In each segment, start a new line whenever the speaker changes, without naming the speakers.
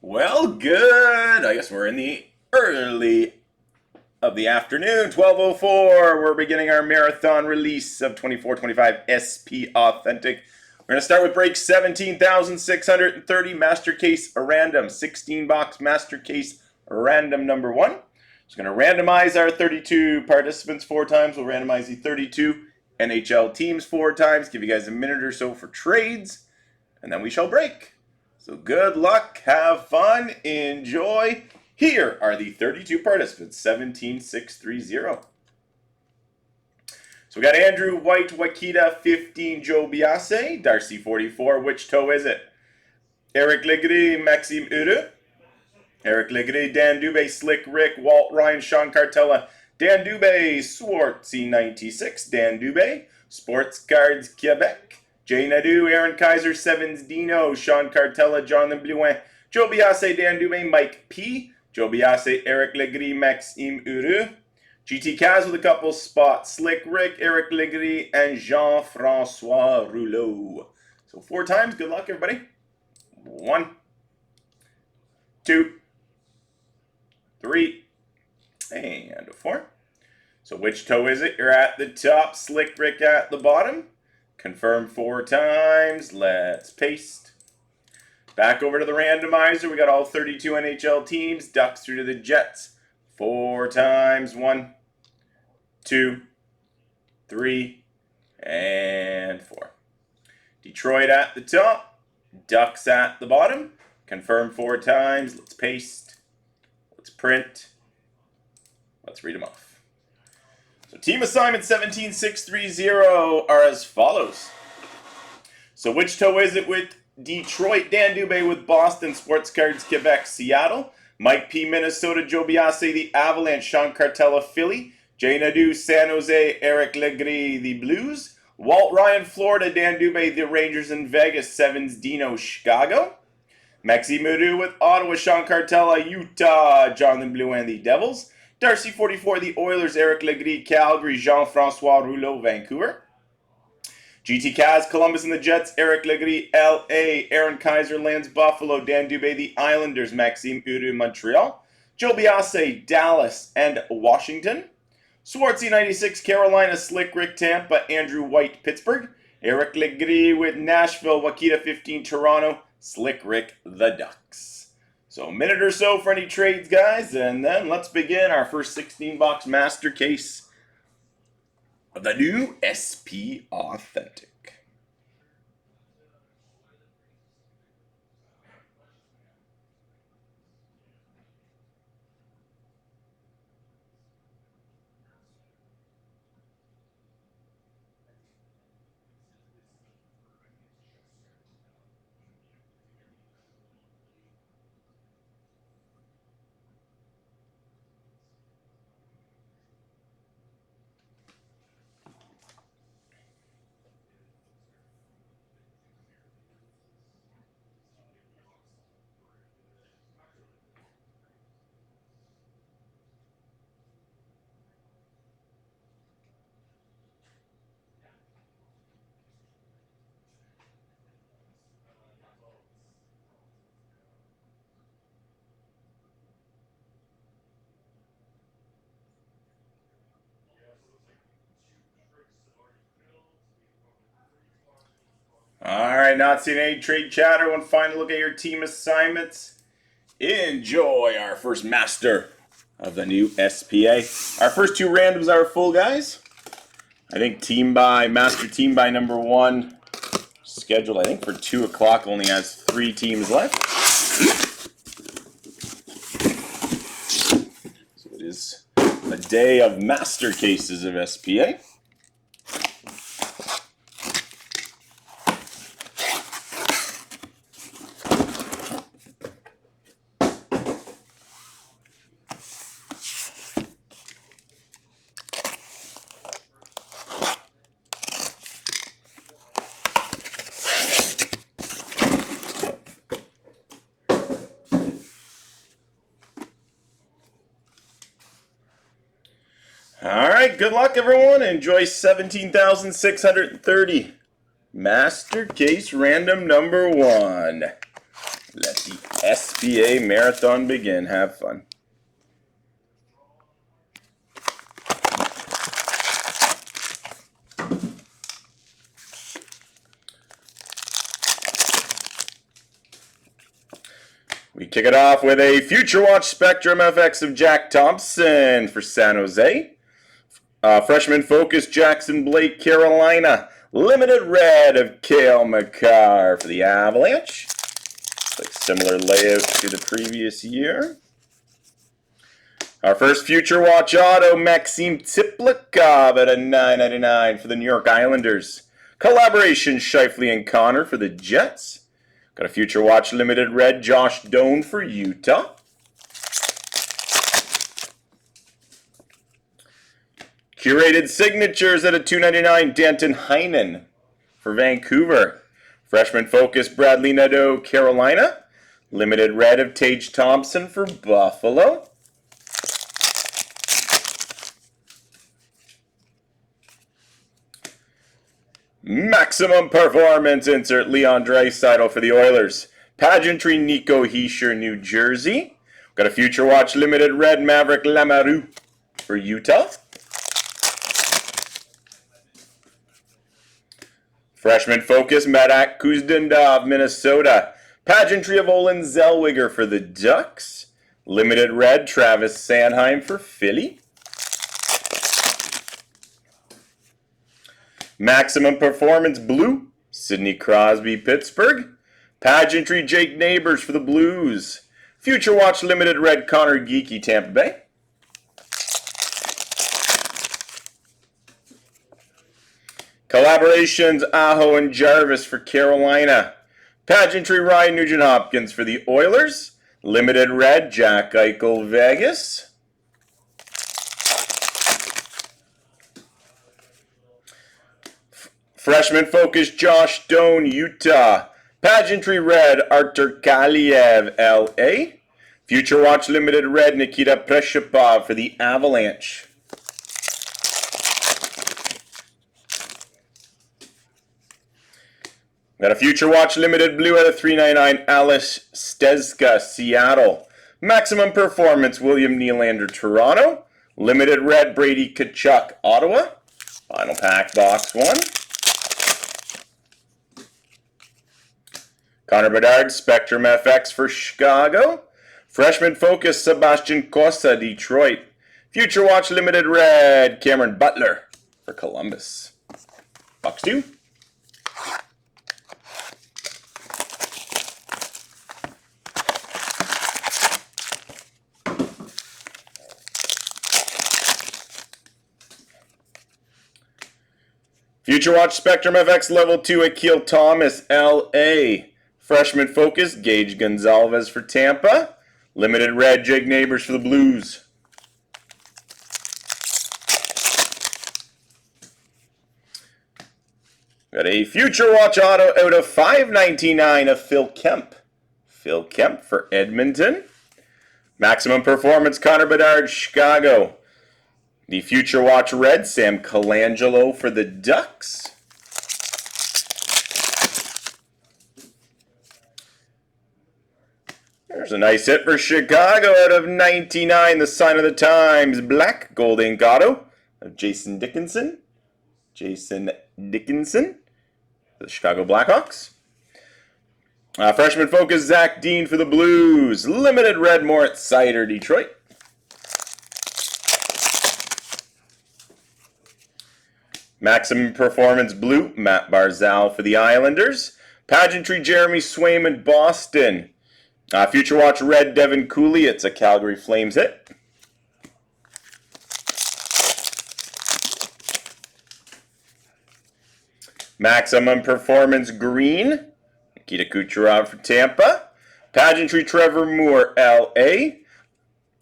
Well, good. I guess we're in the early of the afternoon, 12:04. We're beginning our marathon release of 2425 SP Authentic. We're going to start with break 17,630 Master Case Random, 16-box Master Case Random number 1. Just going to randomize our 32 participants 4 times. We'll randomize the 32 NHL teams 4 times. Give you guys a minute or so for trades, and then we shall break. So good luck, have fun, enjoy. Here are the 32 participants, 17,630. So we got Andrew White, Wakita, 15, Joe Biase, Darcy, 44, which toe is it? Eric Legris, Maxime Uru. Eric Legris, Dan Dubé, Slick Rick, Walt Ryan, Sean Cartella, Dan Dubé, Swartzy, 96, Dan Dubé, Sports Cards Quebec, Jay Nadeau, Aaron Kaiser, Sevens Dino, Sean Cartella, Jonathan Blouin, Joe Biase, Dan Dubé, Mike P, Joe Biase, Eric Legris, Maxime Uru, GT Kaz with a couple spots, Slick Rick, Eric Legris, and Jean-Francois Rouleau. So 4 times, good luck everybody. 1, 2, 3, and 4. So which toe is it? You're at the top, Slick Rick at the bottom. Confirm 4 times. Let's paste. Back over to the randomizer. We got all 32 NHL teams. Ducks through to the Jets. 4 times. 1, 2, 3, and 4. Detroit at the top. Ducks at the bottom. Confirm 4 times. Let's paste. Let's print. Let's read them off. So team assignment 17,630 are as follows. So which toe is it with Detroit? Dan Dubé with Boston, Sports Cards Quebec, Seattle. Mike P, Minnesota, Joe Biase, the Avalanche, Sean Cartella, Philly. Jay Nadeau, San Jose, Eric Legris, the Blues. Walt Ryan, Florida, Dan Dubé, the Rangers in Vegas, Sevens Dino, Chicago. Maxime Uru with Ottawa, Sean Cartella, Utah, Jonathan Blouin, the Devils. Darcy, 44, the Oilers, Eric Legris, Calgary, Jean-Francois Rouleau, Vancouver. GT Kaz, Columbus and the Jets, Eric Legris, LA, Aaron Kaiser, lands Buffalo, Dan Dubé, the Islanders, Maxime Uru, Montreal. Joe Biase, Dallas and Washington. Swartzy, 96, Carolina, Slick Rick, Tampa, Andrew White, Pittsburgh. Eric Legris with Nashville, Wakita, 15, Toronto, Slick Rick, the Ducks. So a minute or so for any trades, guys, and then let's begin our first 16-box master case of the new SP Authentic. Alright, not seeing any trade chatter. One final look at your team assignments. Enjoy our first master of the new SPA. Our first 2 randoms are full, guys. I think master team by number 1 scheduled, I think, for 2 o'clock, only has 3 teams left. So it is a day of master cases of SPA. Alright, good luck everyone. Enjoy 17,630. Master case random number 1. Let the SBA Marathon begin. Have fun. We kick it off with a Future Watch Spectrum FX of Jack Thompson for San Jose. Freshman Focus Jackson Blake, Carolina. Limited red of Cale Makar for the Avalanche. Like similar layout to the previous year. Our first Future Watch auto, Maxim Tsiplikov at a $9.99 for the New York Islanders. Collaboration, Scheifele and Connor for the Jets. Got a Future Watch limited red, Josh Doan for Utah. Curated signatures at a $2.99, Danton Heinen for Vancouver. Freshman Focus, Bradley Nadeau, Carolina. Limited red of Tage Thompson for Buffalo. Maximum Performance insert Leon Draisaitl for the Oilers. Pageantry Nico Hischier, New Jersey. Got a Future Watch limited red Maverick Lamoureux for Utah. Freshman Focus Medak Kuznetsov, Minnesota. Pageantry of Olin Zellweger for the Ducks. Limited red Travis Sanheim for Philly. Maximum Performance Blue, Sidney Crosby, Pittsburgh. Pageantry Jake Neighbors for the Blues. Future Watch limited red Connor Geeky, Tampa Bay. Collaborations Aho and Jarvis for Carolina. Pageantry Ryan Nugent-Hopkins for the Oilers. Limited red Jack Eichel, Vegas. Freshman Focus Josh Doan, Utah. Pageantry red Artur Kaliev, LA. Future Watch limited red Nikita Preshapov for the Avalanche. Got a Future Watch limited blue at a $3.99, Alice Stezka, Seattle. Maximum Performance William Nylander, Toronto. Limited red Brady Tkachuk, Ottawa. Final pack, box 1. Connor Bedard, Spectrum FX for Chicago. Freshman Focus, Sebastian Cossa, Detroit. Future Watch limited red, Cameron Butler for Columbus. Box 2. Future Watch Spectrum FX Level 2, Akil Thomas, LA. Freshman Focus, Gage Gonzalez for Tampa. Limited red, Jake Neighbors for the Blues. Got a Future Watch auto out of $5.99 of Phil Kemp. Phil Kemp for Edmonton. Maximum Performance, Connor Bedard, Chicago. The Future Watch red, Sam Colangelo for the Ducks. There's a nice hit for Chicago out of 99, the Sign of the Times, black gold ink auto of Jason Dickinson. The Chicago Blackhawks. Freshman Focus, Zach Dean for the Blues. Limited red, Moritz Seider, Detroit. Maximum Performance blue, Matt Barzal for the Islanders. Pageantry, Jeremy Swayman, Boston. Future Watch red, Devin Cooley. It's a Calgary Flames hit. Maximum Performance green, Nikita Kucherov for Tampa. Pageantry, Trevor Moore, LA.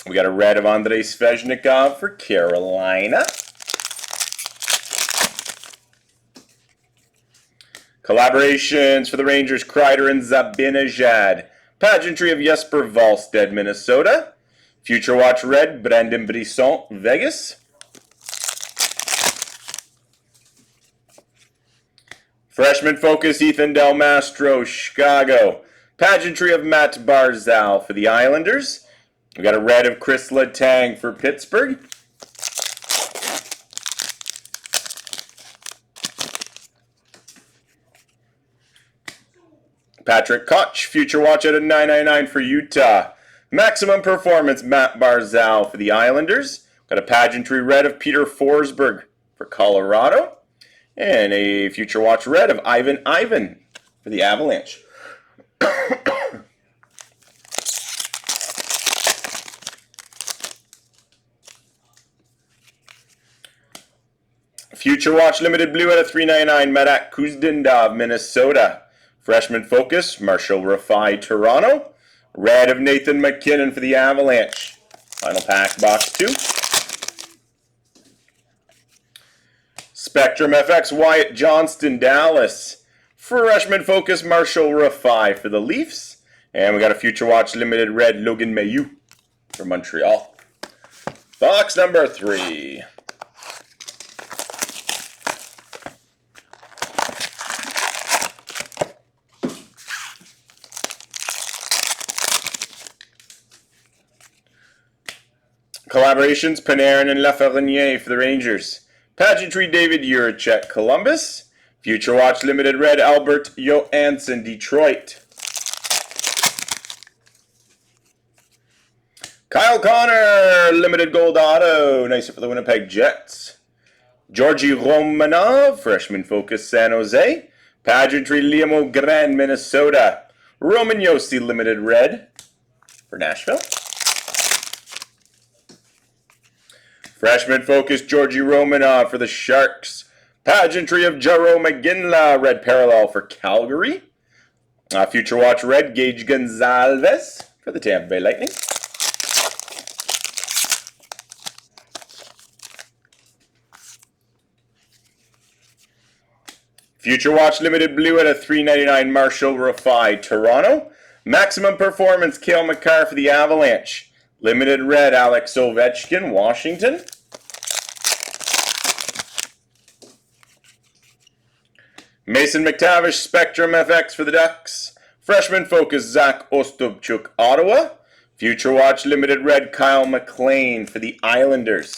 We got a red of Andrei Svechnikov for Carolina. Collaborations for the Rangers, Kreider and Zabinajad. Pageantry of Jesper Wallstedt, Minnesota. Future Watch red, Brandon Brisson, Vegas. Freshman Focus, Ethan Del Mastro, Chicago. Pageantry of Matt Barzal for the Islanders. We got a red of Chris Letang for Pittsburgh. Patrick Koch, Future Watch out of 999 for Utah. Maximum Performance, Matt Barzal for the Islanders. Got a Pageantry red of Peter Forsberg for Colorado. And a Future Watch red of Ivan for the Avalanche. Future Watch Limited Blue out of 399, Marat Kuzdendov, Minnesota. Freshman Focus, Marshall Rafai, Toronto. Red of Nathan McKinnon for the Avalanche. Final pack, box 2. Spectrum FX, Wyatt Johnston, Dallas. Freshman Focus, Marshall Rafai for the Leafs. And we got a Future Watch Limited Red, Logan Mailloux for Montreal. Box number 3. Collaborations, Panarin and Lafreniere for the Rangers. Pageantry, David Juracek, Columbus. Future Watch Limited Red, Albert Johansson, Detroit. Kyle Connor, Limited Gold Auto, nicer for the Winnipeg Jets. Georgi Romanov, Freshman Focus, San Jose. Pageantry, Liam O'Gren, Minnesota. Roman Josi, Limited Red for Nashville. Freshman Focus, Georgi Romanov for the Sharks. Pageantry of Jarome McGinley, Red Parallel for Calgary. Future Watch Red, Gage Gonzalez for the Tampa Bay Lightning. Future Watch Limited Blue at a $3.99, Marshall Rafai, Toronto. Maximum Performance, Cale Makar for the Avalanche. Limited Red, Alex Ovechkin, Washington. Mason McTavish, Spectrum FX for the Ducks. Freshman Focus, Zach Ostapchuk, Ottawa. Future Watch Limited Red, Kyle McLean for the Islanders.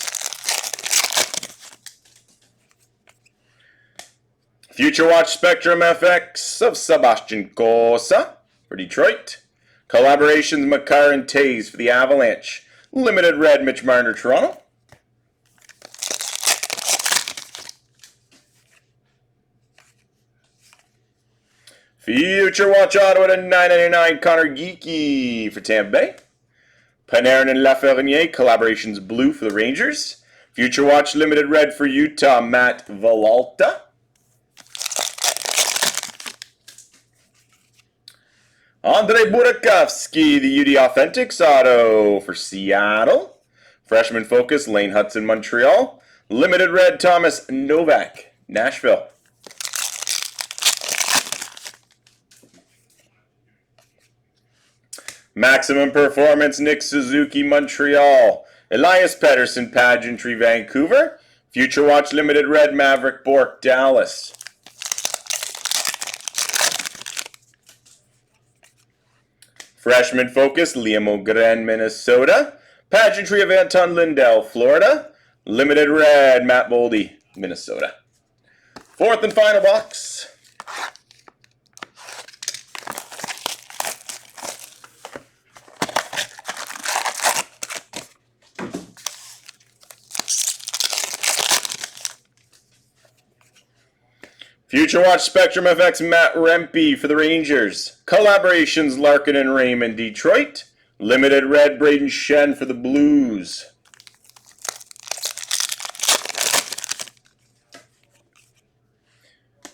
Future Watch Spectrum FX of Sebastian Cossa for Detroit. Collaborations, Makar and Taze for the Avalanche. Limited Red, Mitch Marner, Toronto. Future Watch Auto at a $9.99, Connor Geeky for Tampa Bay. Panarin and Lafreniere, Collaborations Blue for the Rangers. Future Watch Limited Red for Utah, Matt Villalta. Andrei Burakovsky, the UD Authentics Auto for Seattle. Freshman Focus, Lane Hudson, Montreal. Limited Red, Thomas Novak, Nashville. Maximum Performance, Nick Suzuki, Montreal. Elias Pettersson, Pageantry, Vancouver. Future Watch Limited Red, Maverick Bourque, Dallas. Freshman Focus, Liam O'Gren, Minnesota. Pageantry of Anton Lindell, Florida. Limited Red, Matt Boldy, Minnesota. Fourth and final box. Future Watch Spectrum FX, Matt Rempe for the Rangers. Collaborations, Larkin and Raymond, Detroit. Limited Red, Braden Shen for the Blues.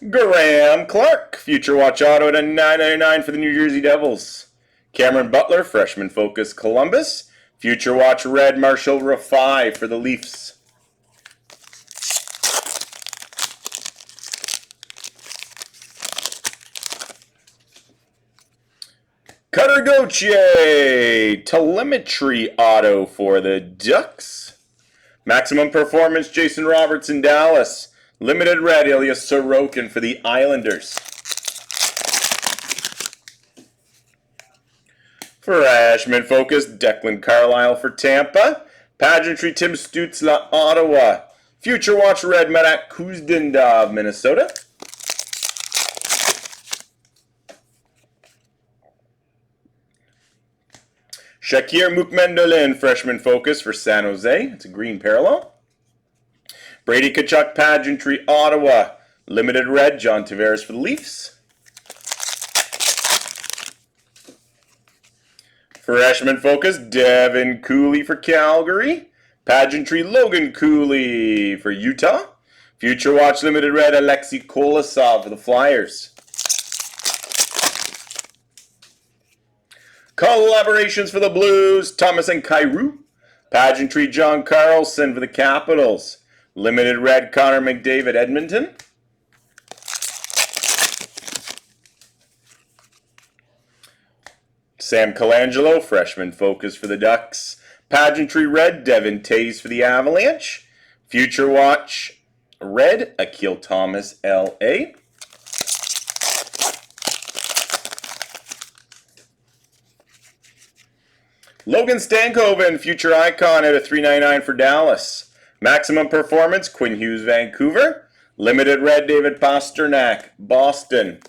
Graham Clark, Future Watch Auto at a $9.99 for the New Jersey Devils. Cameron Butler, Freshman Focus, Columbus. Future Watch Red, Marshall Rafai for the Leafs. Cutter Gauthier, Telemetry Auto for the Ducks. Maximum Performance, Jason Robertson, Dallas. Limited Red, Ilya Sorokin for the Islanders. Freshman Focus, Declan Carlisle for Tampa. Pageantry, Tim Stutzla, Ottawa. Future Watch Red, Marat Kuzdendov, Minnesota. Shakir Mukmendolin, Freshman Focus for San Jose. It's a green parallel. Brady Tkachuk, Pageantry, Ottawa. Limited red, John Tavares for the Leafs. Freshman Focus, Devin Cooley for Calgary. Pageantry, Logan Cooley for Utah. Future Watch Limited Red, Alexei Kolosov for the Flyers. Collaborations for the Blues, Thomas and Kyrou. Pageantry, John Carlson for the Capitals. Limited Red, Connor McDavid, Edmonton. Sam Colangelo, Freshman Focus for the Ducks. Pageantry Red, Devin Tays for the Avalanche. Future Watch Red, Akil Thomas, LA. Logan Stankoven, Future Icon at a $3.99 for Dallas. Maximum Performance, Quinn Hughes, Vancouver. Limited Red, David Pasternak, Boston.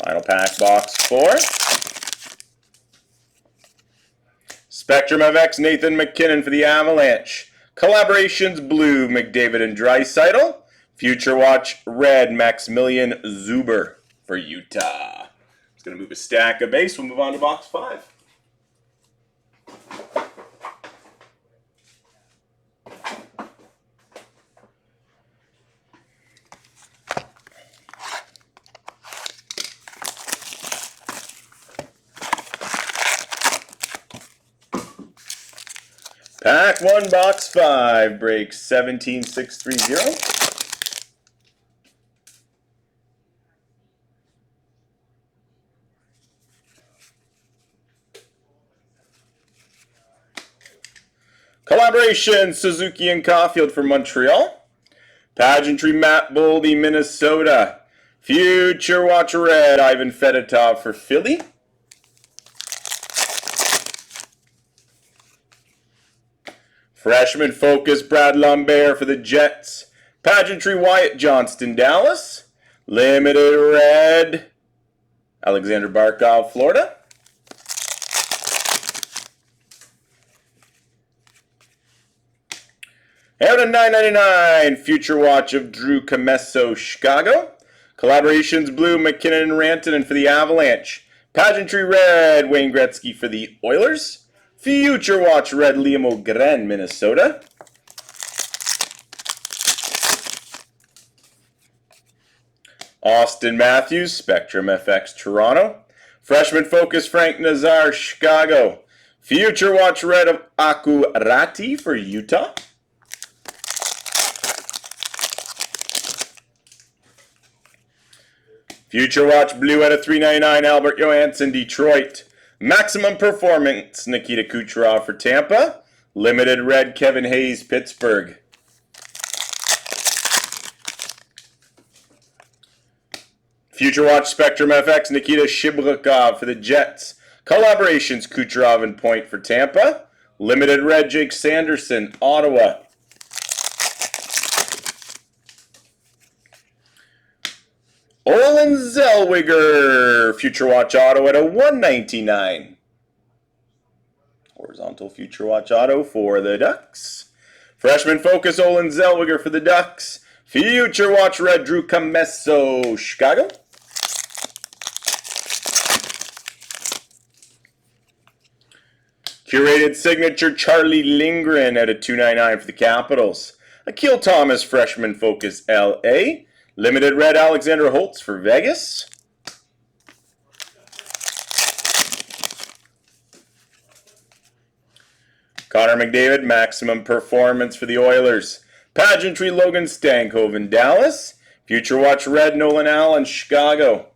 Final pack, box 4. Spectrum FX, Nathan McKinnon for the Avalanche. Collaborations Blue, McDavid and Draisaitl. Future Watch Red, Maximilian Zuber for Utah. It's going to move a stack of base. We'll move on to box 5. Pack 1, box 5, break 17630. Collaboration, Suzuki and Caulfield for Montreal. Pageantry, Matt Boldy, Minnesota. Future Watch Red, Ivan Fedotov for Philly. Freshman Focus, Brad Lambert for the Jets. Pageantry, Wyatt Johnston, Dallas. Limited Red, Alexander Barkov, Florida. And a $9.99 Future Watch of Drew Commesso, Chicago. Collaborations Blue, McKinnon and Rantanen for the Avalanche. Pageantry Red, Wayne Gretzky for the Oilers. Future Watch Red, Liam O'Gren, Minnesota. Austin Matthews, Spectrum FX, Toronto. Freshman Focus, Frank Nazar, Chicago. Future Watch Red of Aku Rati for Utah. Future Watch Blue at a $3.99, Albert Johansson, Detroit. Maximum Performance, Nikita Kucherov for Tampa. Limited Red, Kevin Hayes, Pittsburgh. Future Watch Spectrum FX, Nikita Shibrikov for the Jets. Collaborations, Kucherov and Point for Tampa. Limited Red, Jake Sanderson, Ottawa. Olin Zellweger, Future Watch Auto at a $1.99. Horizontal Future Watch Auto for the Ducks. Freshman Focus, Olin Zellweger for the Ducks. Future Watch Red, Drew Commesso, Chicago. Curated Signature, Charlie Lindgren at a $2.99 for the Capitals. Akil Thomas, Freshman Focus, LA. Limited Red, Alexander Holtz for Vegas. Connor McDavid, Maximum Performance for the Oilers. Pageantry, Logan Stankoven, Dallas. Future Watch Red, Nolan Allen, Chicago.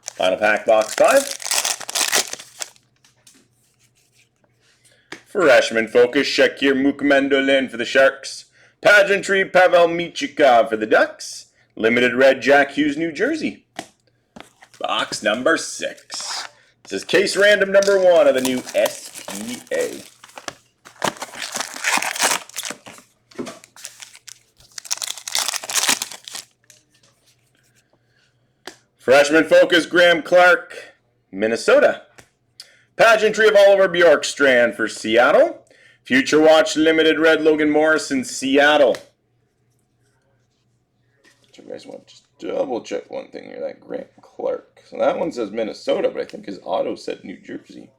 Final pack, box 5. Freshman Focus, Shakir Mukmendolin for the Sharks. Pageantry, Pavel Michikov for the Ducks. Limited Red, Jack Hughes, New Jersey. Box number 6. This This is case random number 1 of the new SPA. Freshman focus, Graham Clark, Minnesota. Pageantry of Oliver Bjorkstrand for Seattle. Future Watch Limited Red, Logan Morrison, Seattle. So you guys want to just double check one thing here, that Graham Clark. So that one says Minnesota, but I think his auto said New Jersey.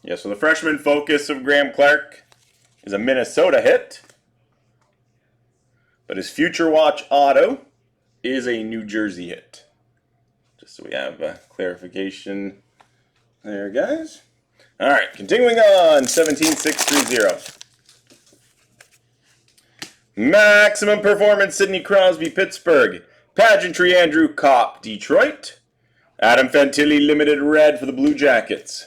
Yeah, so the freshman focus of Graham Clark is a Minnesota hit. But his Future Watch auto is a New Jersey hit. Just so we have clarification there, guys. All right, continuing on, 17630. Maximum Performance, Sidney Crosby, Pittsburgh. Pageantry, Andrew Kopp, Detroit. Adam Fantilli, Limited Red for the Blue Jackets.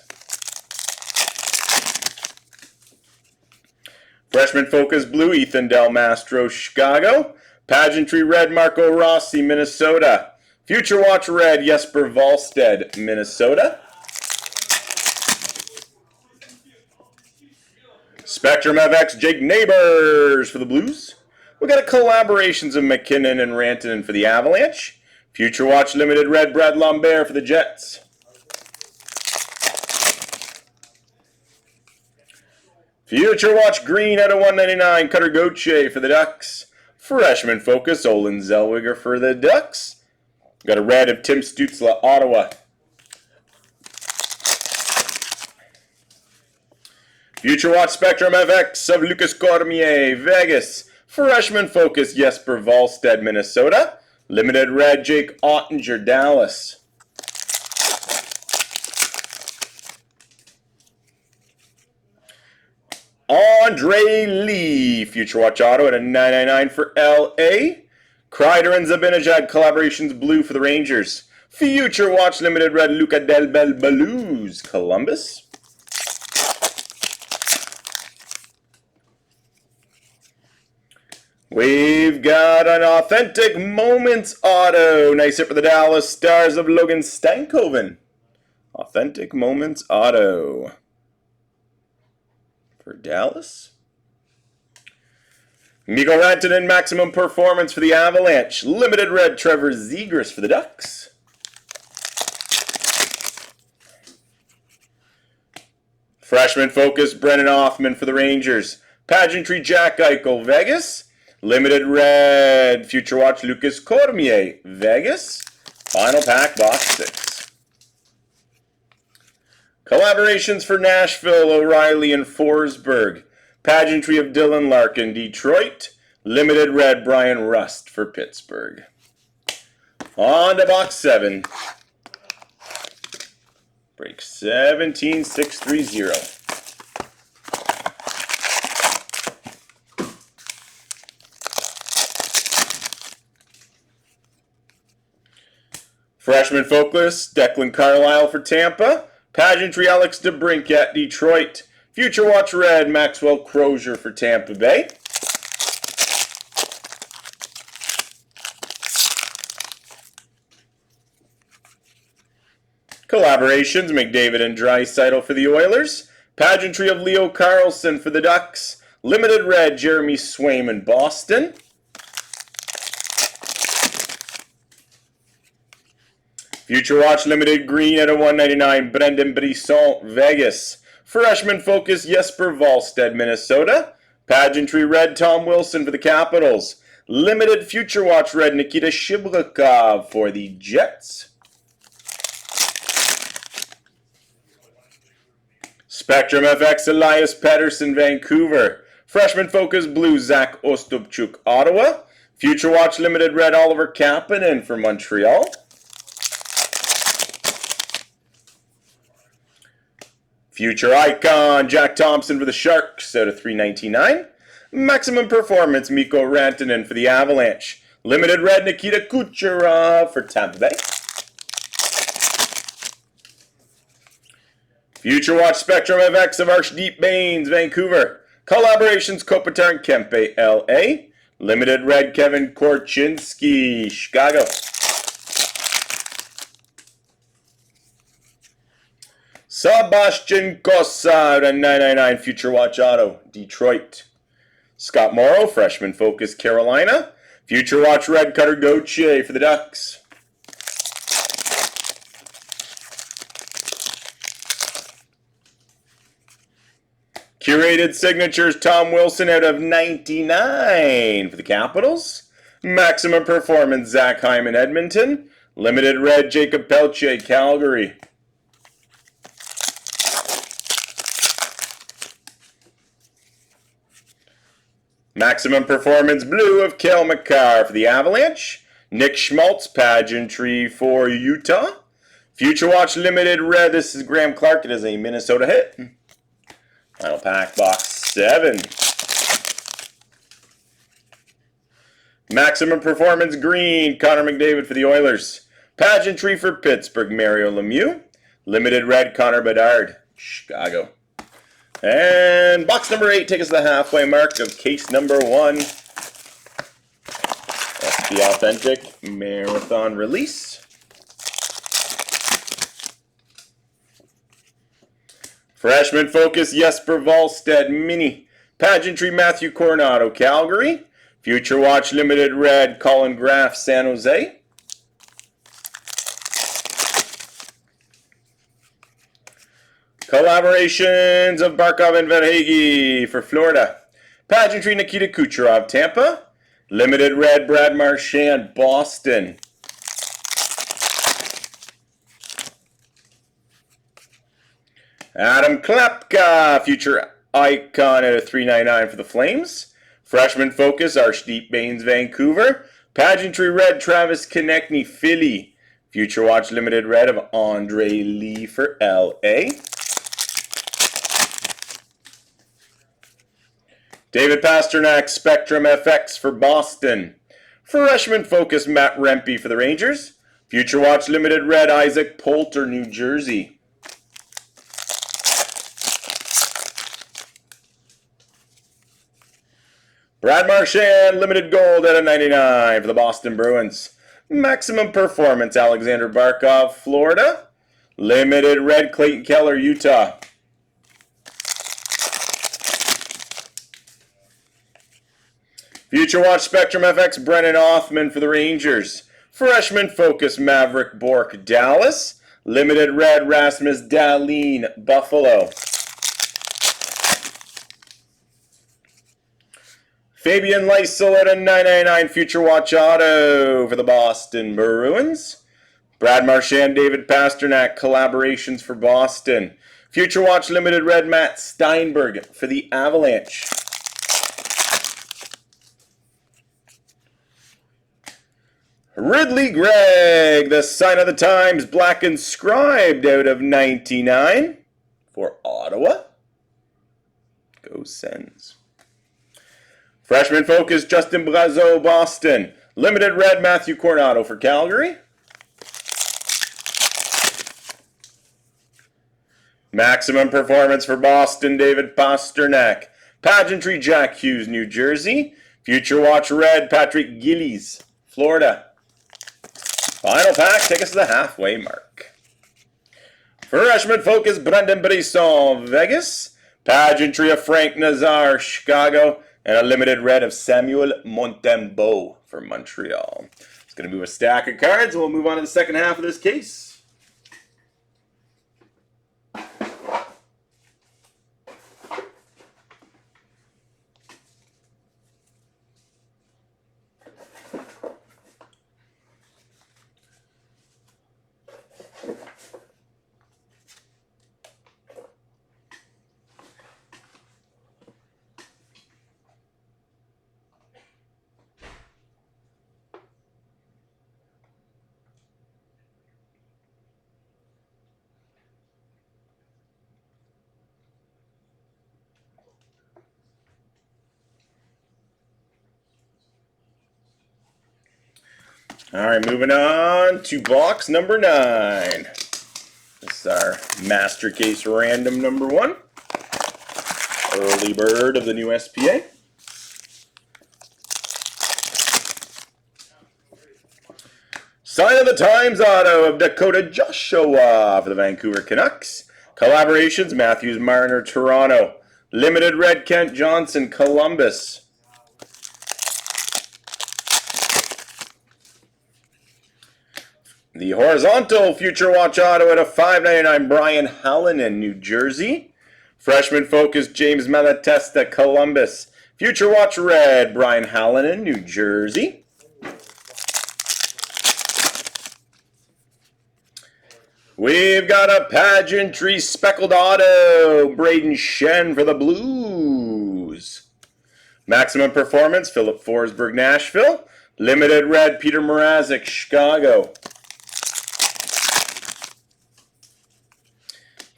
Freshman Focus Blue, Ethan Del Mastro, Chicago. Pageantry Red, Marco Rossi, Minnesota. Future Watch Red, Jesper Wallstedt, Minnesota. Spectrum FX, Jake Neighbors for the Blues. We got a collaborations of McKinnon and Rantanen for the Avalanche. Future Watch Limited Red, Brad Lambert for the Jets. Future Watch Green out of 199, Cutter Gauthier for the Ducks. Freshman Focus, Olin Zellweger for the Ducks. Got a red of Tim Stützle, Ottawa. Future Watch Spectrum FX of Lucas Cormier, Vegas. Freshman Focus, Jesper Wallstedt, Minnesota. Limited red, Jake Ottinger, Dallas. Andre Lee, Future Watch Auto at a 999 for LA. Kreider and Zabinajad collaborations blue for the Rangers. Future Watch Limited Red, Luca Del Bel Blues, Columbus. We've got an Authentic Moments Auto. Nice hit for the Dallas Stars of Logan Stankoven. Authentic Moments Auto for Dallas. Mikko Rantanen, Maximum Performance for the Avalanche. Limited Red, Trevor Zegras for the Ducks. Freshman Focus, Brennan Hoffman for the Rangers. Pageantry, Jack Eichel, Vegas. Limited Red, Future Watch, Lucas Cormier, Vegas. Final pack, box 6. Collaborations for Nashville, O'Reilly and Forsberg. Pageantry of Dylan Larkin, Detroit. Limited Red, Brian Rust for Pittsburgh. On to box 7. Break 17630. Freshman Focus, Declan Carlisle for Tampa. Pageantry, Alex DeBrincat, Detroit. Future Watch Red, Maxwell Crozier for Tampa Bay. Collaborations, McDavid and Draisaitl for the Oilers. Pageantry of Leo Carlson for the Ducks. Limited Red, Jeremy Swayman, Boston. Future Watch Limited Green at a 199, Brendan Brisson, Vegas. Freshman Focus, Jesper Wallstedt, Minnesota. Pageantry Red, Tom Wilson for the Capitals. Limited Future Watch Red, Nikita Shibrakov for the Jets. Spectrum FX, Elias Pettersson, Vancouver. Freshman Focus Blue, Zach Ostapchuk, Ottawa. Future Watch Limited Red, Oliver Kapanen for Montreal. Future Icon, Jack Thompson for the Sharks out of 399. Maximum Performance, Mikko Rantanen for the Avalanche. Limited red, Nikita Kucherov for Tampa Bay. Future Watch Spectrum FX of Arshdeep Bains, Vancouver. Collaborations, Kopitar and Kempe, LA. Limited red, Kevin Korchinski, Chicago. Sebastian Cossa out of 999 Future Watch Auto, Detroit. Scott Morrow, Freshman Focus, Carolina. Future Watch Red Cutter Gauthier for the Ducks. Curated Signatures, Tom Wilson out of 99 for the Capitals. Maximum Performance, Zach Hyman, Edmonton. Limited red, Jacob Pelche, Calgary. Maximum Performance Blue of Cale Makar for the Avalanche. Nick Schmaltz, Pageantry for Utah. Future Watch Limited Red, this is Graham Clark. It is a Minnesota hit. Final pack, box 7. Maximum Performance Green, Connor McDavid for the Oilers. Pageantry for Pittsburgh, Mario Lemieux. Limited Red, Connor Bedard, Chicago. And box number 8, take us to the halfway mark of case number 1. That's the authentic marathon release. Freshman Focus, Jesper Wallstedt, Mini. Pageantry, Matthew Coronado, Calgary. Future Watch Limited Red, Colin Graff, San Jose. Collaborations of Barkov and Verhaeghe for Florida. Pageantry, Nikita Kucherov, Tampa. Limited Red, Brad Marchand, Boston. Adam Klapka, Future Icon at a 399 for the Flames. Freshman Focus, Arshdeep Bains, Vancouver. Pageantry Red, Travis Konechny, Philly. Future Watch Limited Red of Andre Lee for LA. David Pasternak, Spectrum FX for Boston. Freshman Focus, Matt Rempe for the Rangers. Future Watch Limited Red, Isaac Poulter, New Jersey. Brad Marchand, Limited Gold at a 99 for the Boston Bruins. Maximum Performance, Alexander Barkov, Florida. Limited Red, Clayton Keller, Utah. Future Watch Spectrum FX, Brennan Othman for the Rangers. Freshman Focus, Maverick Bork, Dallas. Limited Red, Rasmus Dahlin, Buffalo. Fabian Lysell at a 999 Future Watch Auto for the Boston Bruins. Brad Marchand, David Pasternak, collaborations for Boston. Future Watch Limited Red, Matt Steinberg for the Avalanche. Ridley Gregg, the Sign of the Times, black inscribed out of 99 for Ottawa. Go Sens. Freshman Focus, Justin Brazeau, Boston. Limited Red, Matthew Coronado for Calgary. Maximum Performance for Boston, David Pasternak. Pageantry, Jack Hughes, New Jersey. Future Watch Red, Patrick Gillies, Florida. Final pack, take us to the halfway mark. Freshman Focus, Brendan Brisson, Vegas. Pageantry of Frank Nazar, Chicago. And a Limited Red of Samuel Montembeault for Montreal. It's going to move a stack of cards, and we'll move on to the second half of this case. All right, moving on to box number 9. This is our Master Case Random number 1. Early bird of the new SPA. Sign of the Times auto of Dakota Joshua for the Vancouver Canucks. Collaborations, Matthews, Marner, Toronto. Limited red, Kent Johnson, Columbus. The horizontal Future Watch auto at a $5.99, Brian Hallinan, New Jersey. Freshman focus, James Malatesta, Columbus. Future Watch red, Brian Hallinan, New Jersey. We've got a pageantry speckled auto, Braden Shen for the Blues. Maximum performance, Philip Forsberg, Nashville. Limited red, Peter Mrazek, Chicago.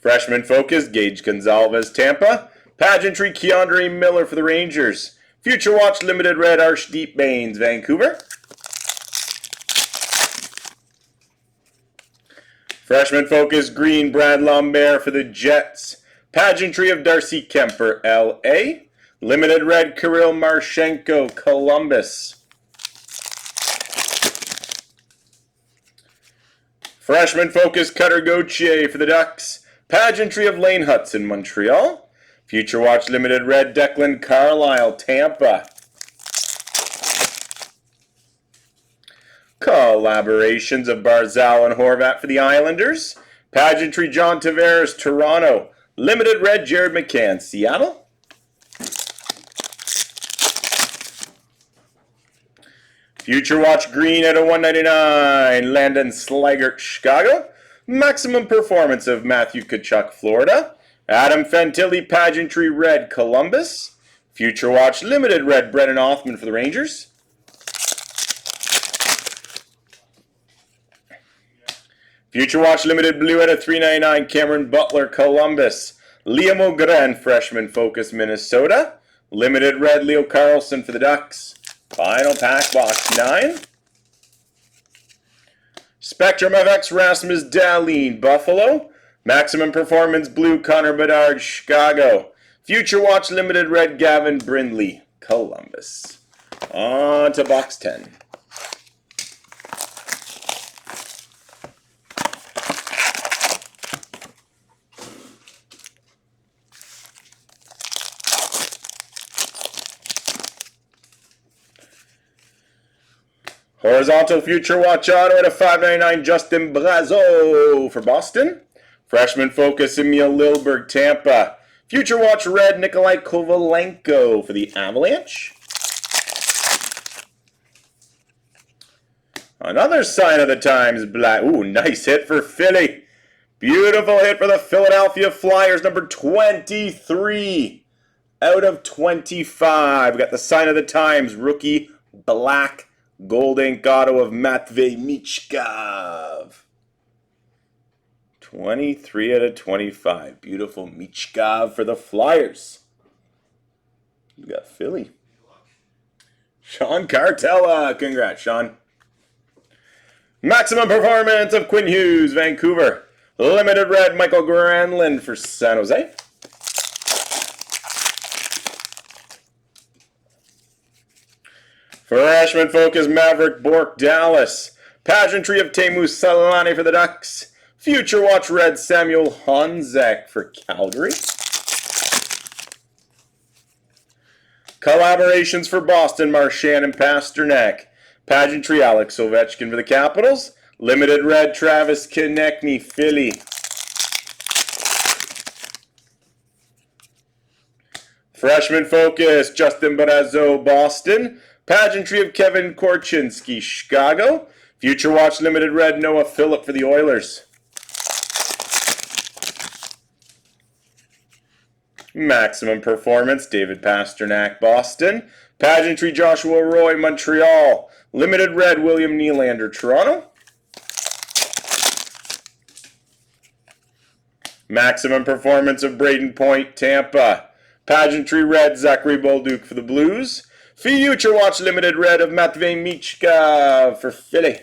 Freshman focus, Gage Gonzalez, Tampa. Pageantry, Keandre Miller for the Rangers. Future Watch limited red, Arshdeep Bains, Vancouver. Freshman focus, green, Brad Lambert for the Jets. Pageantry of Darcy Kemper, LA. Limited red, Kirill Marchenko, Columbus. Freshman focus, Cutter Gauthier for the Ducks. Pageantry of Lane Hudson, Montreal. Future Watch limited red, Declan Carlisle, Tampa. Collaborations of Barzal and Horvat for the Islanders. Pageantry, John Tavares, Toronto. Limited red, Jared McCann, Seattle. Future Watch green at a $1.99, Landon Slaggert, Chicago. Maximum performance of Matthew Tkachuk, Florida. Adam Fantilli, pageantry red, Columbus. Future Watch limited red, Brennan Othman for the Rangers. Future Watch limited blue at a $3.99, Cameron Butler, Columbus. Liam O'Gren, freshman focus, Minnesota. Limited red, Leo Carlson for the Ducks. Final pack, box 9. Spectrum FX, Rasmus Dahlin, Buffalo. Maximum performance blue, Connor Bedard, Chicago. Future Watch limited red, Gavin Brindley, Columbus. On to box 10. Horizontal Future Watch auto at a $5.99, Justin Brazeau for Boston. Freshman focus, Emil Lilberg, Tampa. Future Watch red, Nikolai Kovalenko for the Avalanche. Another sign of the times, black. Ooh, nice hit for Philly. Beautiful hit for the Philadelphia Flyers, number 23 out of 25. We got the sign of the times, rookie black gold ink auto of Matvei Michkov. 23 out of 25. Beautiful Michkov for the Flyers. We got Philly. Sean Cartella. Congrats, Sean. Maximum performance of Quinn Hughes, Vancouver. Limited red, Michael Granlund for San Jose. Freshman focus, Maverick Bourque, Dallas. Pageantry of Teemu Selanne for the Ducks. Future Watch red, Samuel Honzek for Calgary. Collaborations for Boston, Marchand and Pasternak. Pageantry, Alex Ovechkin for the Capitals. Limited red, Travis Konechny, Philly. Freshman focus, Justin Brazeau, Boston. Pageantry of Kevin Korchinski, Chicago. Future Watch limited red, Noah Phillip for the Oilers. Maximum performance, David Pasternak, Boston. Pageantry, Joshua Roy, Montreal. Limited red, William Nylander, Toronto. Maximum performance of Braden Point, Tampa. Pageantry red, Zachary Bolduc for the Blues. Future Watch Limited Red of Matvey Michka for Philly.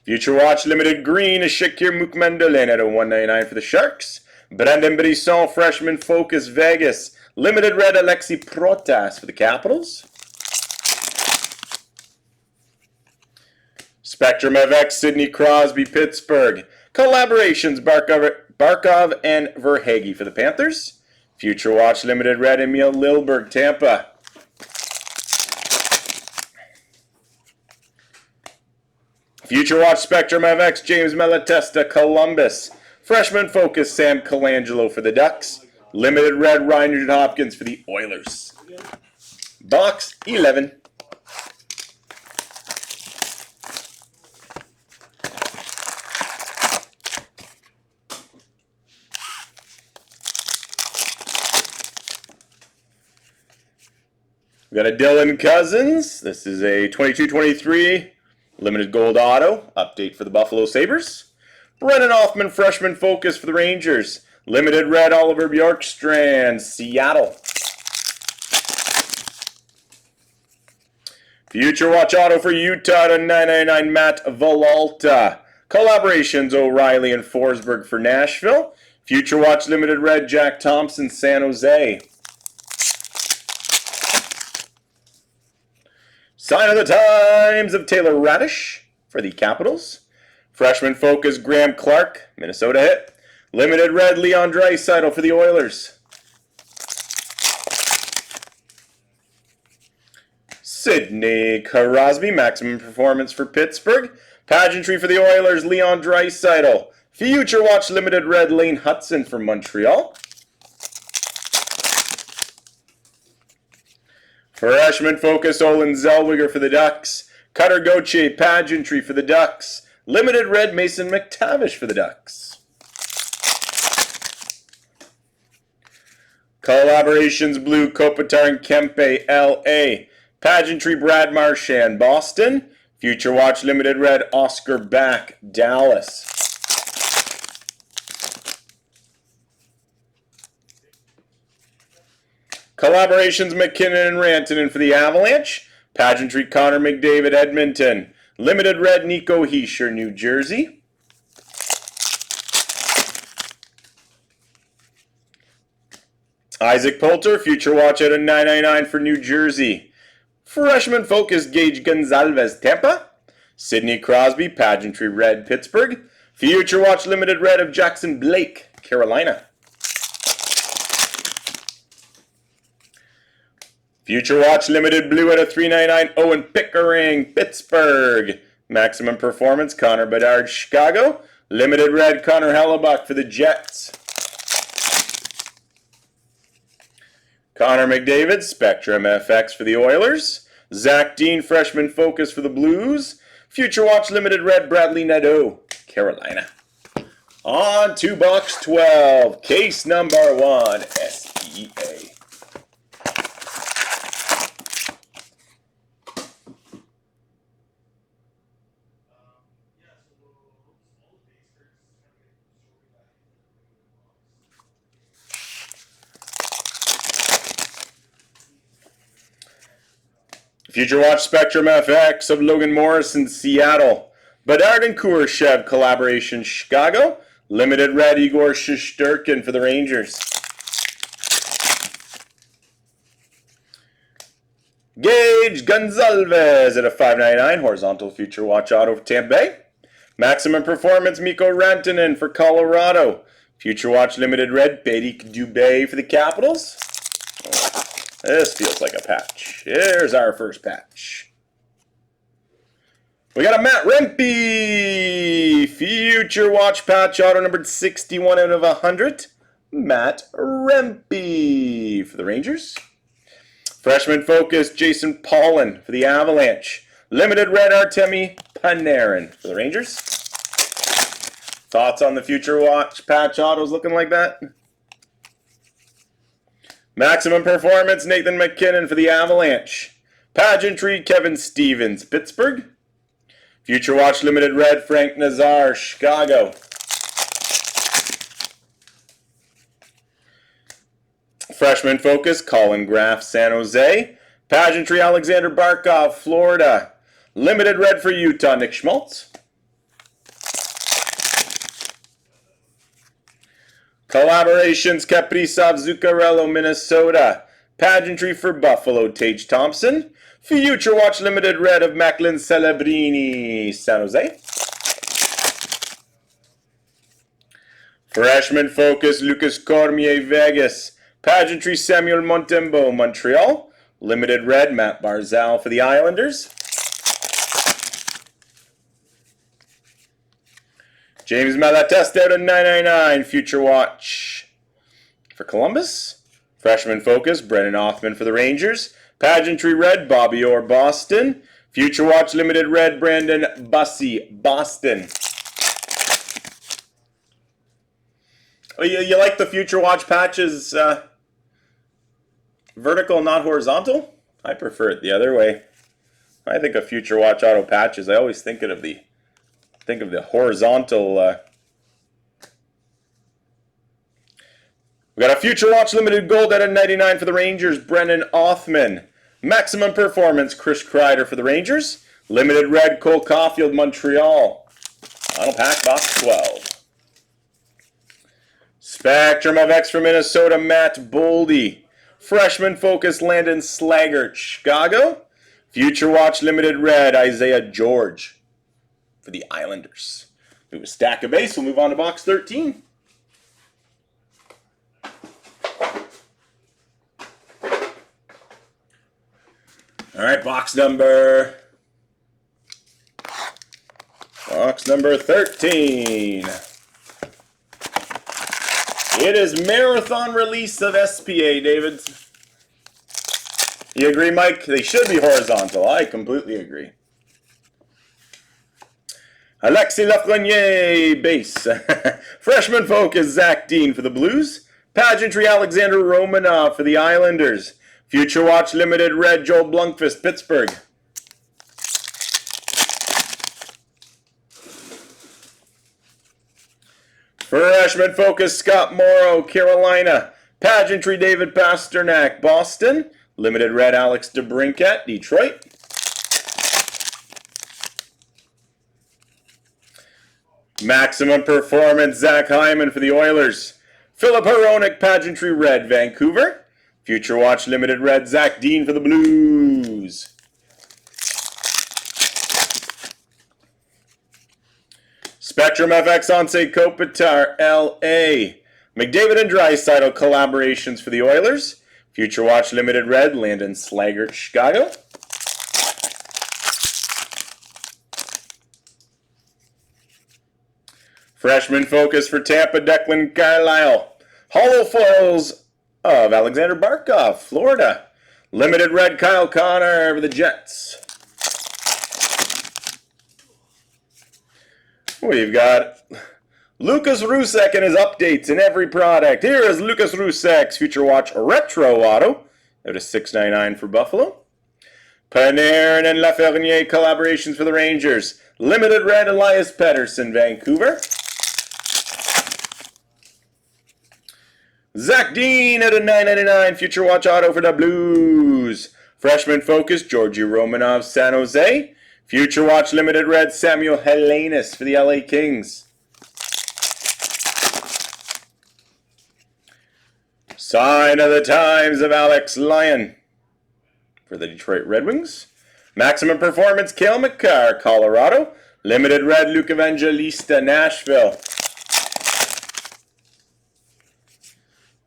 Future Watch Limited Green is Shakir Mukmandolin at a 199 for the Sharks. Brandon Brisson Freshman Focus Vegas. Limited Red Alexi Protas for the Capitals. Spectrum FX Sidney Crosby Pittsburgh. Collaborations Barkov and Verhaeghe for the Panthers. Future Watch Limited Red Emil Lilberg Tampa. Future Watch Spectrum FX James Malatesta Columbus. Freshman Focus Sam Colangelo for the Ducks. Limited Red Ryan Hopkins for the Oilers. Box 11. We got a Dylan Cousins. This is a 22-23 limited gold auto update for the Buffalo Sabres. Brennan Hoffman Freshman Focus for the Rangers. Limited Red Oliver Bjorkstrand, Seattle. Future Watch Auto for Utah to 999 Matt Villalta. Collaborations O'Reilly and Forsberg for Nashville. Future Watch Limited Red Jack Thompson, San Jose. Sign of the Times of Taylor Radish for the Capitals. Freshman Focus Graham Clark, Minnesota hit. Limited Red Leon Draisaitl for the Oilers. Sidney Crosby, Maximum Performance for Pittsburgh. Pageantry for the Oilers, Leon Draisaitl. Future Watch Limited Red Lane Hudson for Montreal. Freshman Focus Olin Zellweger for the Ducks. Cutter Gauthier Pageantry for the Ducks. Limited Red Mason McTavish for the Ducks. Collaborations Blue Kopitar and Kempe LA. Pageantry Brad Marchand Boston. Future Watch Limited Red Oscar Back Dallas. Collaborations McKinnon and Rantanen for the Avalanche. Pageantry Connor McDavid Edmonton. Limited Red Nico Hischier New Jersey. Isaac Poulter, Future Watch out of 999 for New Jersey. Freshman Focus Gage Gonzalez Tampa. Sidney Crosby Pageantry Red Pittsburgh. Future Watch Limited Red of Jackson Blake Carolina. Future Watch Limited Blue out of 399 Owen Pickering Pittsburgh. Maximum Performance Connor Bedard Chicago. Limited Red Connor Hellebuck for the Jets. Connor McDavid Spectrum FX for the Oilers. Zach Dean Freshman Focus for the Blues. Future Watch Limited Red Bradley Nadeau Carolina. On to box 12. Case number 1 SEA. Future Watch Spectrum FX of Logan Morrison, Seattle. Bedard and Kurashev collaboration, Chicago. Limited Red Igor Shesterkin for the Rangers. Gage Gonzalez at a 599 horizontal Future Watch auto for Tampa Bay. Maximum Performance Mikko Rantanen for Colorado. Future Watch Limited Red Bedick Dubé for the Capitals. This feels like a patch. Here's our first patch. We got a Matt Rempe. Future Watch patch auto numbered 61 out of 100. Matt Rempe for the Rangers. Freshman Focus Jason Paulin for the Avalanche. Limited Red Artemi Panarin for the Rangers. Thoughts on the Future Watch patch autos looking like that? Maximum Performance, Nathan McKinnon for the Avalanche. Pageantry, Kevin Stevens, Pittsburgh. Future Watch Limited Red, Frank Nazar, Chicago. Freshman Focus, Colin Graff, San Jose. Pageantry, Alexander Barkov, Florida. Limited red for Utah, Nick Schmaltz. Collaborations, Kaprizov, Zuccarello, Minnesota. Pageantry for Buffalo, Tage Thompson. Future Watch Limited red of Macklin Celebrini, San Jose. Freshman Focus, Lucas Cormier, Vegas. Pageantry, Samuel Montembeau, Montreal. Limited red, Matt Barzal for the Islanders. James Malatesta out of 999, Future Watch for Columbus. Freshman Focus, Brennan Othman for the Rangers. Pageantry red, Bobby Orr, Boston. Future Watch Limited red, Brandon Bussey, Boston. Oh, you like the Future Watch patches vertical, not horizontal? I prefer it the other way. I think of Future Watch auto patches, I always think of the horizontal. We got a Future Watch Limited Gold out of 99 for the Rangers, Brennan Othman. Maximum Performance, Chris Kreider for the Rangers. Limited red, Cole Caulfield, Montreal. Final pack, box 12. Spectrum of X for Minnesota, Matt Boldy. Freshman Focus, Landon Slaggert, Chicago. Future Watch Limited red, Isaiah George for the Islanders. Move a stack of base. We'll move on to box 13. All right, box number 13. It is marathon release of SPA, David. You agree, Mike? They should be horizontal. I completely agree. Alexis Lafreniere, base. Freshman Focus, Zach Dean for the Blues. Pageantry, Alexander Romanov for the Islanders. Future Watch Limited red, Joel Blomqvist, Pittsburgh. Freshman Focus, Scott Morrow, Carolina. Pageantry, David Pasternak, Boston. Limited red, Alex DeBrincat, Detroit. Maximum Performance, Zach Hyman for the Oilers. Philip Hronek, Pageantry red, Vancouver. Future Watch Limited red, Zach Dean for the Blues. Spectrum FX Anse Kopitar, LA. McDavid and Draisaitl collaborations for the Oilers. Future Watch Limited red, Landon Slaggert, Chicago. Freshman Focus for Tampa, Declan Carlisle. Hollow foils of Alexander Barkov, Florida. Limited red, Kyle Connor for the Jets. We've got Lucas Rusek and his updates in every product. Here is Lucas Rusek's Future Watch Retro Auto out of 699 for Buffalo. Panarin and Lafreniere collaborations for the Rangers. Limited red, Elias Pettersson, Vancouver. Zach Dean out of 999 Future Watch Auto for the Blues. Freshman Focus, Georgi Romanov, San Jose. Future Watch Limited red, Samuel Helenius for the LA Kings. Sign of the Times of Alex Lyon for the Detroit Red Wings. Maximum Performance, Cale Makar, Colorado. Limited red, Luke Evangelista, Nashville.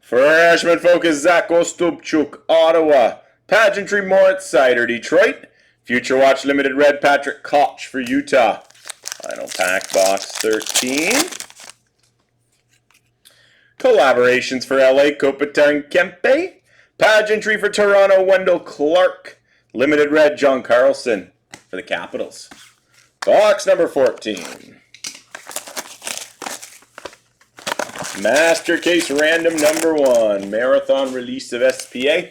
Freshman Focus, Zach Ostupchuk, Ottawa. Pageantry, Moritz Seider, Detroit. Future Watch Limited red, Patrick Koch for Utah. Final pack, box 13. Collaborations for LA, Kopitar and Kempe. Pageantry for Toronto, Wendell Clark. Limited red, John Carlson for the Capitals. Box number 14. Master Case Random number 1. Marathon release of SPA.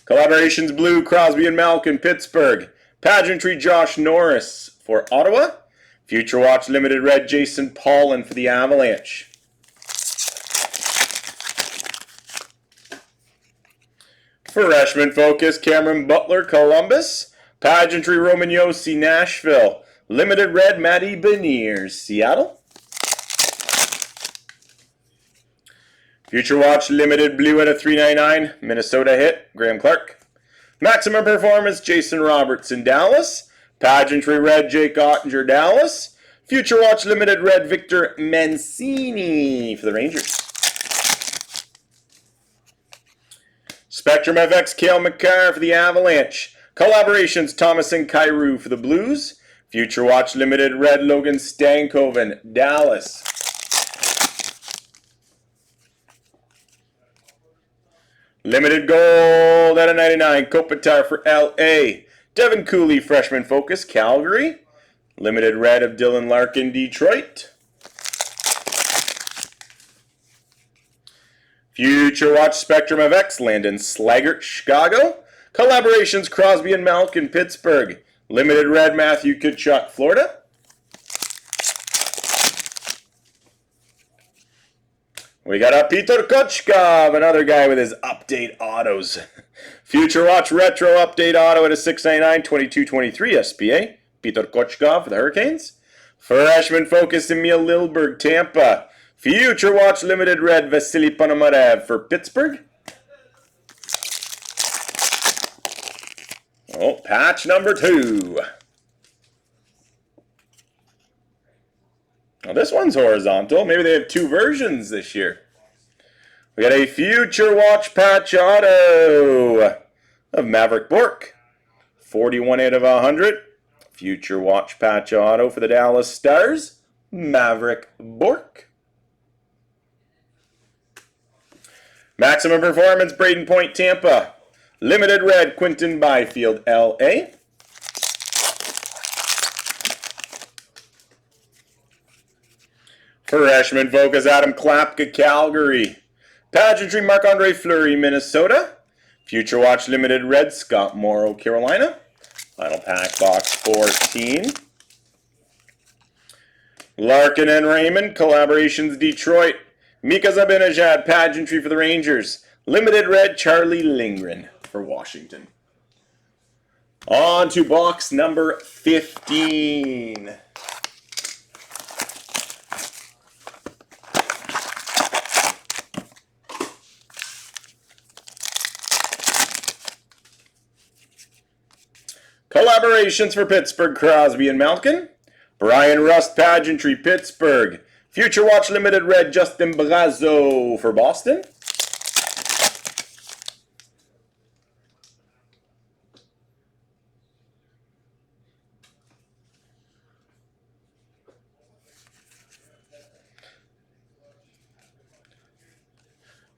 Collaborations Blue, Crosby and Malkin, Pittsburgh. Pageantry, Josh Norris for Ottawa. Future Watch Limited red, Jason Paulin for the Avalanche. Freshman Focus, Cameron Butler, Columbus. Pageantry, Roman Yossi, Nashville. Limited Red, Matty Beniers, Seattle. Future Watch, Limited Blue at a 399, Minnesota hit, Graham Clark. Maximum Performance, Jason Robertson, Dallas. Pageantry Red, Jake Ottinger, Dallas. Future Watch Limited Red, Victor Mancini for the Rangers. Spectrum FX, Cale Makar for the Avalanche. Collaborations, Thomas and Kyrou for the Blues. Future Watch Limited Red, Logan Stankoven, Dallas. Limited Gold at a 99, Kopitar for LA. Devin Cooley, Freshman Focus, Calgary. Limited Red of Dylan Larkin, Detroit. Future Watch Spectrum of X, Landon Slaggert, Chicago. Collaborations, Crosby and Malkin, Pittsburgh. Limited Red, Matthew Tkachuk, Florida. We got a Peter Kochkov, another guy with his update autos. Future Watch Retro Update Auto at a 699, 22-23 SPA. Peter Kochkov for the Hurricanes. Freshman Focus, Emil Lilberg, Tampa. Future Watch Limited Red, Vasily Ponomarev for Pittsburgh. Oh, patch number 2. Oh, this one's horizontal. Maybe they have 2 versions this year. We got a Future Watch patch auto of Maverick Bourque. 41 out of 100. Future Watch patch auto for the Dallas Stars. Maverick Bourque. Maximum Performance, Braden Point, Tampa. Limited Red, Quinton Byfield, LA. Freshman Focus, Adam Klapka, Calgary. Pageantry, Marc-Andre Fleury, Minnesota. Future Watch Limited Red, Scott Morrow, Carolina. Final pack, box 14. Larkin and Raymond, Collaborations, Detroit. Mika Zibanejad, Pageantry for the Rangers. Limited Red, Charlie Lindgren for Washington. On to box number 15. Collaborations for Pittsburgh, Crosby and Malkin. Brian Rust, Pageantry, Pittsburgh. Future Watch Limited Red, Justin Brazeau for Boston.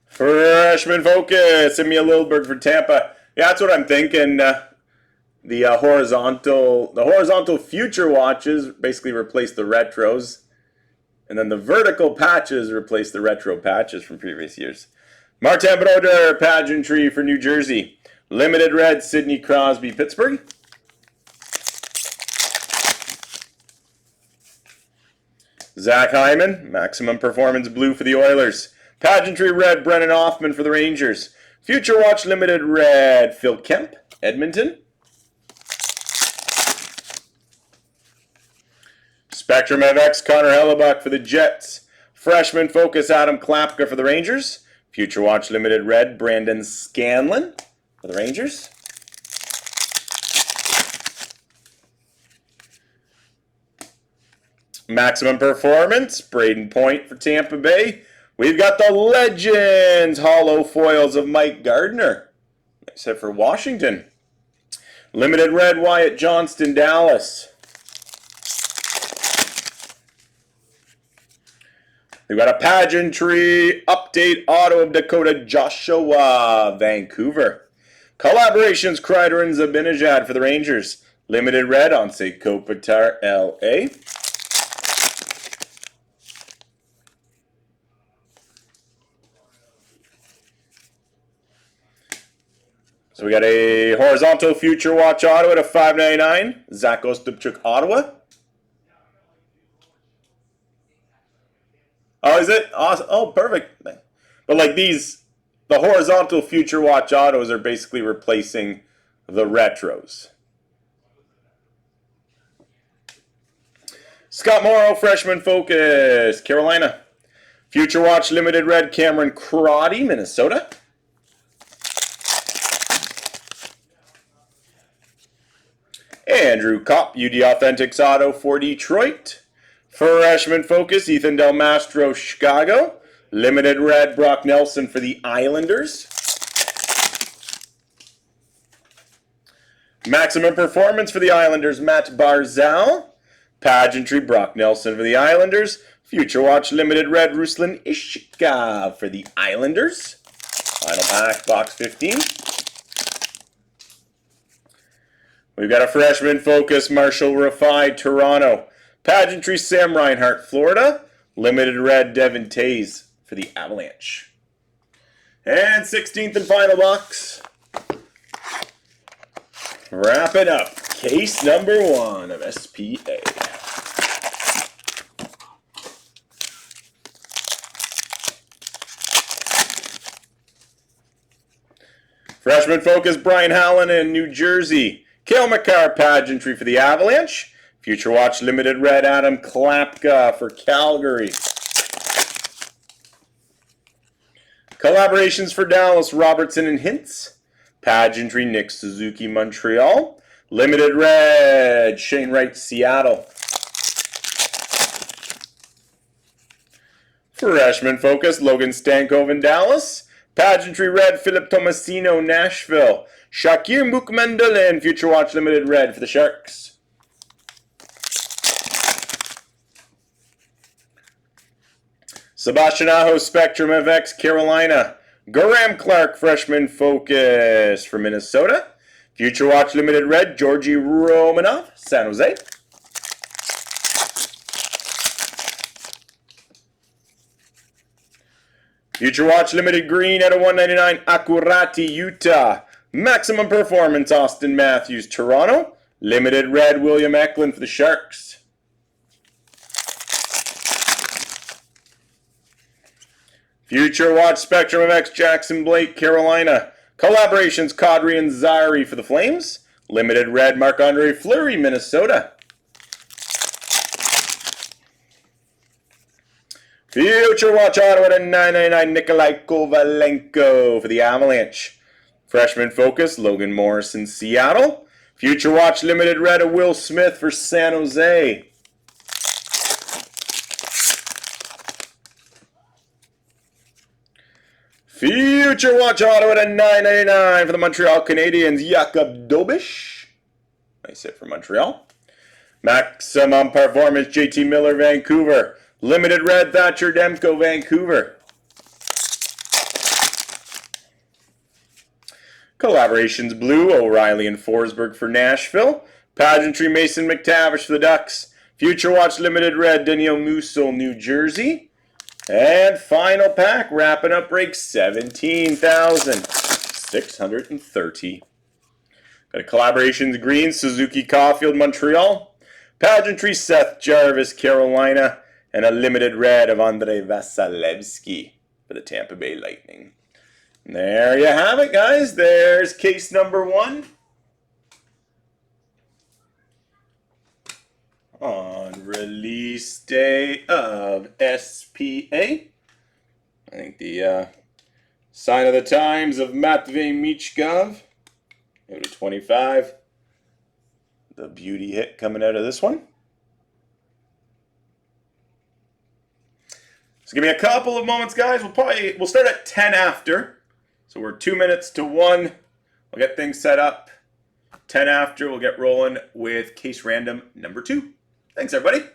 Freshman Focus, Emil Lilberg for Tampa. Yeah, that's what I'm thinking. The horizontal Future Watches basically replace the retros. And then the vertical patches replace the retro patches from previous years. Martin Brodeur, Pageantry for New Jersey. Limited Red, Sidney Crosby, Pittsburgh. Zach Hyman, Maximum Performance Blue for the Oilers. Pageantry Red, Brennan Hoffman for the Rangers. Future Watch Limited Red, Phil Kemp, Edmonton. Spectrum FX, Connor Hellebuck for the Jets. Freshman Focus, Adam Klapka for the Rangers. Future Watch Limited Red, Brandon Scanlon for the Rangers. Maximum Performance, Braden Point for Tampa Bay. We've got the Legends Hollow Foils of Mike Gardner, except for Washington. Limited Red, Wyatt Johnston, Dallas. We've got a Pageantry Update Auto of Dakota Joshua, Vancouver. Collaborations, Kreider and Zibanejad for the Rangers. Limited Red, Anse Kopitar, LA. So we got a horizontal Future Watch Auto at a 599, Zach Ostapchuk, Ottawa. Oh, is it? Awesome. Oh, perfect. But like these, The horizontal Future Watch autos are basically replacing the retros. Scott Morrow, freshman focus, Carolina. Future Watch Limited Red, Cameron Crotty, Minnesota. Andrew Kopp, UD Authentics Auto for Detroit. Freshman focus, Ethan Del Mastro, Chicago. Limited Red, Brock Nelson for the Islanders. Maximum Performance for the Islanders, Matt Barzal. Pageantry, Brock Nelson for the Islanders. Future Watch Limited Red, Ruslan Ishika for the Islanders. Final pack, box 15. We've got a freshman focus, Marshall Rafai, Toronto. Pageantry, Sam Reinhart, Florida. Limited Red, Devin Tays for the Avalanche. And 16th and final box. Wrap it up. Case number 1 of SPA. Freshman focus, Brian Hallen in New Jersey. Cale Makar, Pageantry for the Avalanche. Future Watch Limited Red, Adam Klapka for Calgary. Collaborations for Dallas, Robertson and Hintz. Pageantry, Nick Suzuki, Montreal. Limited Red, Shane Wright, Seattle. Freshman focus, Logan Stankov in Dallas. Pageantry Red, Philip Tomasino, Nashville. Shakir Mukmandulin, Future Watch Limited Red for the Sharks. Sebastian Aho, Spectrum FX, Carolina. Graham Clark, freshman focus for Minnesota. Future Watch Limited Red, Georgi Romanov, San Jose. Future Watch Limited Green out of 199, Akurati, Utah. Maximum Performance, Austin Matthews, Toronto. Limited Red, William Eklund for the Sharks. Future Watch Spectrum FX, Jackson Blake, Carolina. Collaborations, Kadri and Zaire for the Flames. Limited Red, Marc-Andre Fleury, Minnesota. Future Watch Ottawa to 999, Nikolai Kovalenko for the Avalanche. Freshman focus, Logan Morrison, Seattle. Future Watch Limited Red, of Will Smith for San Jose. Future Watch Ottawa to 999 for the Montreal Canadiens, Jakub Dobish. Nice hit for Montreal. Maximum Performance, JT Miller, Vancouver. Limited Red, Thatcher Demko, Vancouver. Collaborations Blue, O'Reilly and Forsberg for Nashville. Pageantry, Mason McTavish for the Ducks. Future Watch Limited Red, Daniel Musso, New Jersey. And final pack, wrapping up break 17,630. Got a Collaborations Green, Suzuki Caulfield, Montreal. Pageantry, Seth Jarvis, Carolina. And a Limited Red of Andrei Vasilevsky for the Tampa Bay Lightning. And there you have it, guys. There's case number 1. On release day of SPA. I think the sign of the times of Matvey Michkov. Go to 25. The beauty hit coming out of this one. So give me a couple of moments, guys. We'll start at 10 after. So we're 2 minutes to 1. We'll get things set up. 10 after, we'll get rolling with case random number 2. Thanks, everybody.